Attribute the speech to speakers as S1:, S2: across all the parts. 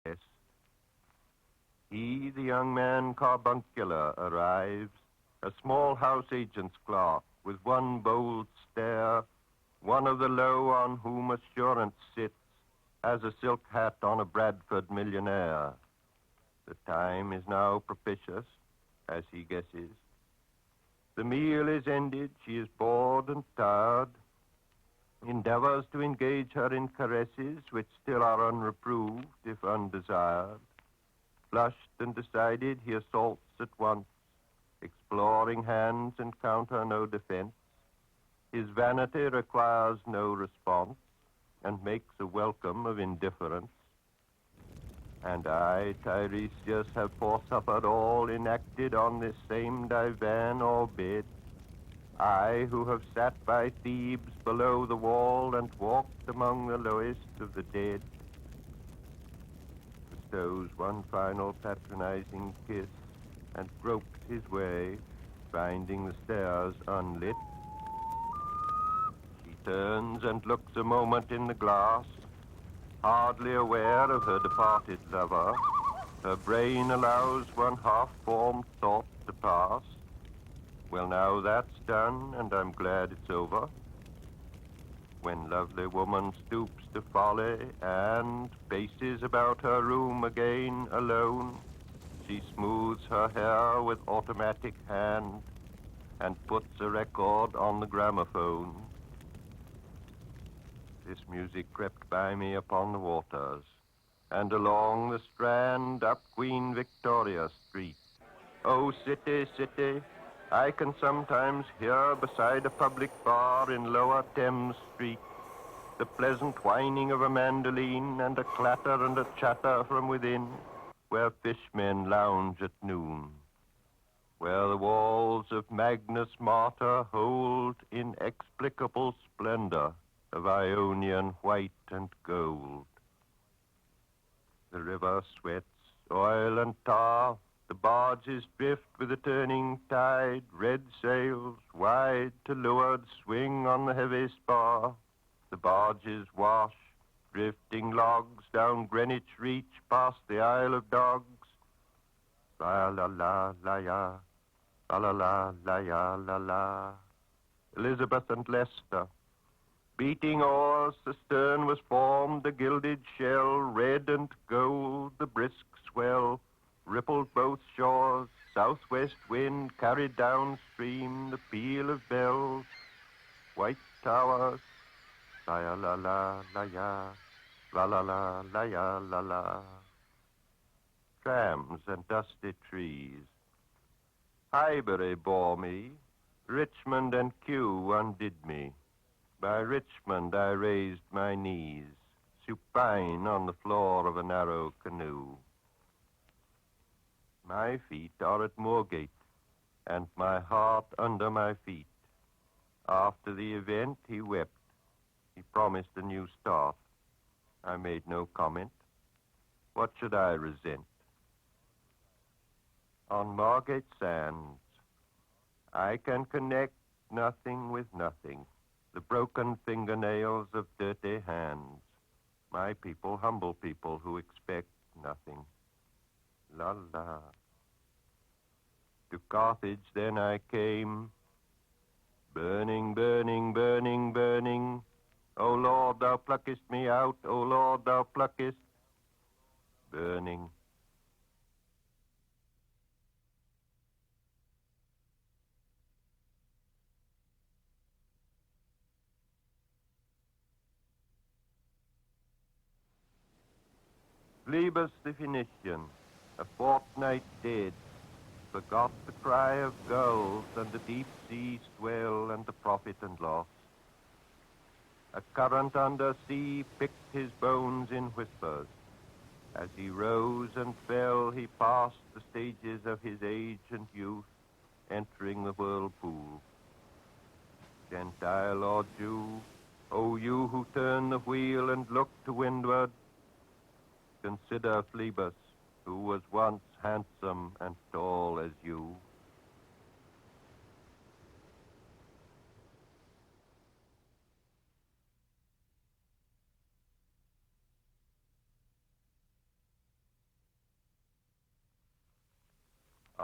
S1: Yes. He, the young man carbuncular, arrives, a small house agent's clerk, with one bold stare, one of the low on whom assurance sits, has a silk hat on a Bradford millionaire. The time is now propitious, as he guesses. The meal is ended, she is bored and tired, endeavors to engage her in caresses which still are unreproved, if undesired. Flushed and decided, he assaults at once, exploring hands encounter no defense. His vanity requires no response, and makes a welcome of indifference. And I, Tiresias, have foresuffered all enacted on this same divan or bed. I, who have sat by Thebes below the wall and walked among the lowest of the dead, bestows one final patronizing kiss and gropes his way, finding the stairs unlit. She turns and looks a moment in the glass, hardly aware of her departed lover. Her brain allows one half-formed thought to pass. Well, now that's done, and I'm glad it's over. When lovely woman stoops to folly and paces about her room again alone, she smooths her hair with automatic hand and puts a record on the gramophone. This music crept by me upon the waters, and along the Strand up Queen Victoria Street. Oh, city, city, I can sometimes hear beside a public bar in Lower Thames Street the pleasant whining of a mandolin and a clatter and a chatter from within, where fishmen lounge at noon, where the walls of Magnus Martyr hold inexplicable splendor of Ionian white and gold. The river sweats, oil and tar, the barges drift with the turning tide, red sails, wide to leeward, swing on the heavy spar. The barges wash, drifting logs down Greenwich Reach past the Isle of Dogs. La la la la ya, la la la la ya la la. Elizabeth and Leicester. Beating oars, the stern was formed, a gilded shell, red and gold, the brisk swell rippled both shores, southwest wind carried downstream the peal of bells, white towers, la la la la ya, la la la la ya la la. Trams and dusty trees. Highbury bore me, Richmond and Kew undid me. By Richmond I raised my knees, supine on the floor of a narrow canoe. My feet are at Moorgate, and my heart under my feet. After the event, he wept. He promised a new start. I made no comment. What should I resent? On Margate sands, I can connect nothing with nothing. The broken fingernails of dirty hands. My people, humble people who expect nothing. La la. To Carthage then I came, burning, burning, burning, burning. O Lord, thou pluckest me out, O Lord, thou pluckest, burning. Phlebas the Phoenician, a fortnight dead, forgot the cry of gulls and the deep sea swell and the profit and loss. A current under sea picked his bones in whispers. As he rose and fell, he passed the stages of his age and youth, entering the whirlpool. Gentile or Jew, O you who turn the wheel and look to windward, consider Phlebas, who was once handsome and tall as you.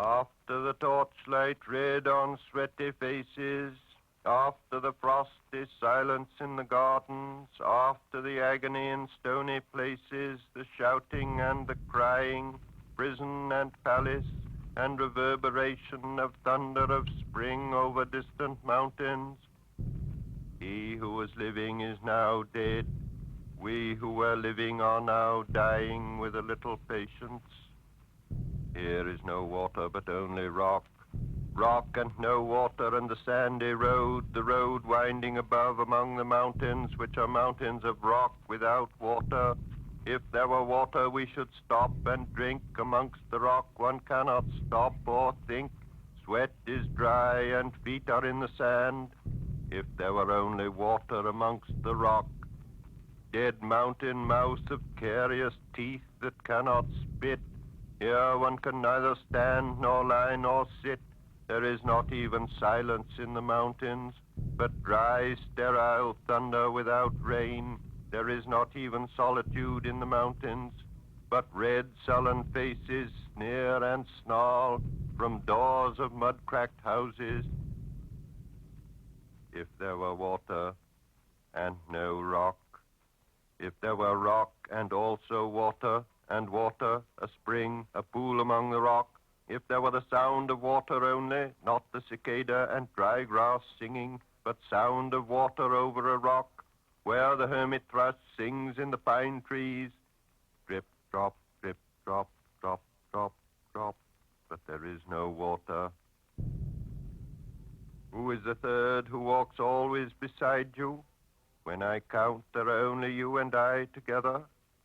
S1: After the torchlight red on sweaty faces, after the frosty silence in the gardens, after the agony in stony places, the shouting and the crying, prison and palace, and reverberation of thunder of spring over distant mountains, he who was living is now dead. We who were living are now dying with a little patience. Here is no water, but only rock. Rock and no water and the sandy road, the road winding above among the mountains, which are mountains of rock without water. If there were water, we should stop and drink. Amongst the rock, one cannot stop or think. Sweat is dry and feet are in the sand. If there were only water amongst the rock, dead mountain mouse of carious teeth that cannot spit. Here one can neither stand nor lie nor sit. There is not even silence in the mountains, but dry, sterile thunder without rain. There is not even solitude in the mountains, but red, sullen faces sneer and snarl from doors of mud-cracked houses. If there were water and no rock, if there were rock and also water, and water, a spring, a pool among the rock, if there were the sound of water only, not the cicada and dry grass singing, but sound of water over a rock, where the hermit thrush sings in the pine trees, drip, drop, drip, drop, drop, drop, drop, but there is no water. Who is the third who walks always beside you? When I count, there are only you and I together.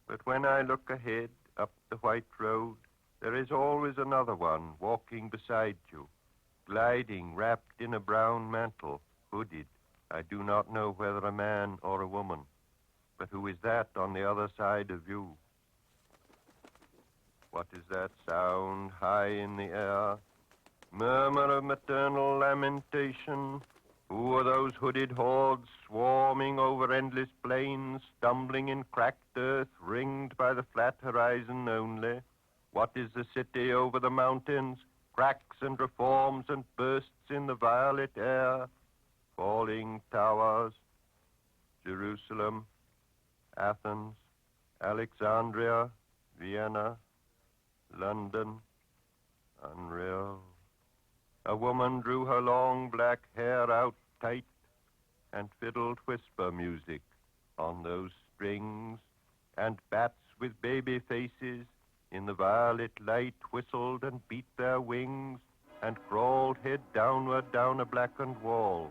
S1: But when I look ahead, up the white road, there is always another one walking beside you, gliding, wrapped in a brown mantle, hooded. I do not know whether a man or a woman. But who is that on the other side of you? What is that sound high in the air? Murmur of maternal lamentation. Who are those hooded hordes swarming over endless plains, stumbling in cracked earth, ringed by the flat horizon only? What is the city over the mountains? Cracks and reforms and bursts in the violet air. Falling towers, Jerusalem, Athens, Alexandria, Vienna, London, unreal. A woman drew her long black hair out tight and fiddled whisper music on those strings, and bats with baby faces in the violet light whistled and beat their wings and crawled head downward down a blackened wall.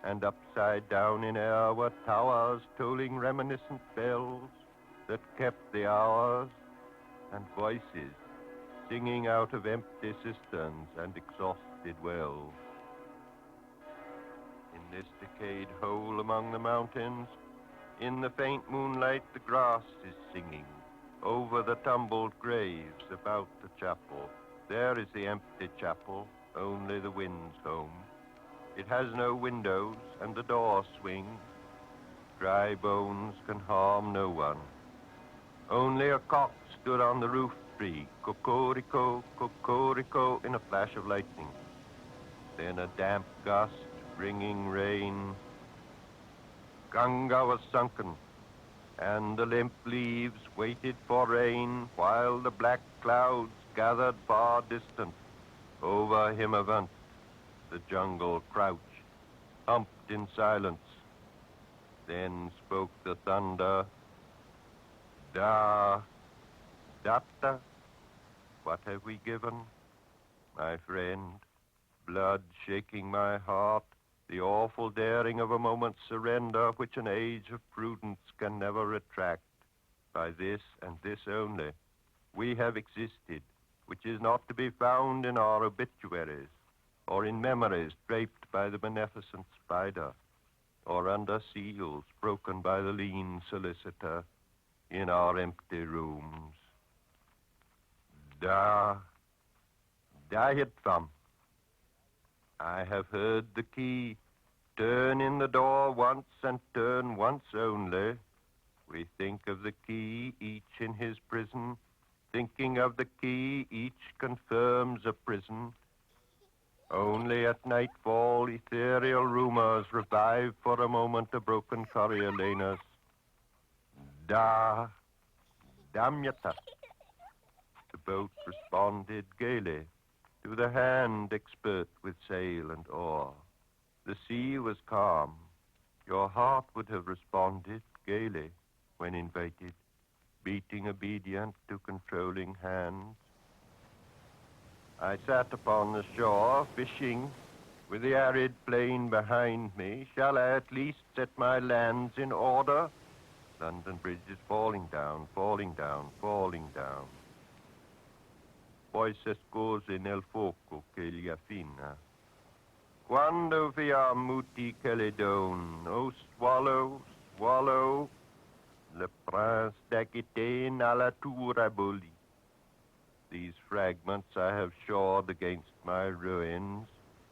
S1: And upside down in air were towers tolling reminiscent bells that kept the hours, and voices singing out of empty cisterns and exhausted wells. In this decayed hole among the mountains, in the faint moonlight the grass is singing over the tumbled graves about the chapel. There is the empty chapel, only the wind's home. It has no windows and the door swings. Dry bones can harm no one. Only a cock stood on the roof tree, cocorico, in a flash of lightning. Then a damp gust bringing rain. Ganga was sunken, and the limp leaves waited for rain while the black clouds gathered far distant. Over Himavant, the jungle crouched, humped in silence. Then spoke the thunder. Da, datta, what have we given? My friend, blood shaking my heart, the awful daring of a moment's surrender which an age of prudence can never retract. By this and this only, we have existed, which is not to be found in our obituaries, or in memories draped by the beneficent spider, or under seals broken by the lean solicitor in our empty rooms. Da Hitvam. I have heard the key turn in the door once and turn once only. We think of the key, each in his prison, Thinking of the key, each confirms a prison. Only at nightfall, ethereal rumors revive for a moment the broken Coriolanus. Damyata. The boat responded gaily to the hand expert with sail and oar. The sea was calm. Your heart would have responded gaily when invited, beating obedient to controlling hands. I sat upon the shore, fishing, with the arid plain behind me. Shall I at least set my lands in order? London Bridge is falling down, falling down, falling down. Poi s'escose nel fuoco che li affina. Quando vi are muti Caledon, oh swallow, swallow, le prince d'Aquitaine à la tour abolie. These fragments I have shored against my ruins.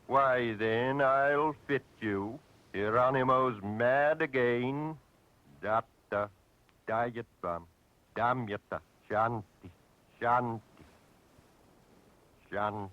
S1: Why then I'll fit you, Hieronymo's mad again. Datta, Dayatvam, Damyata, Shanti, Shanti, Shanti.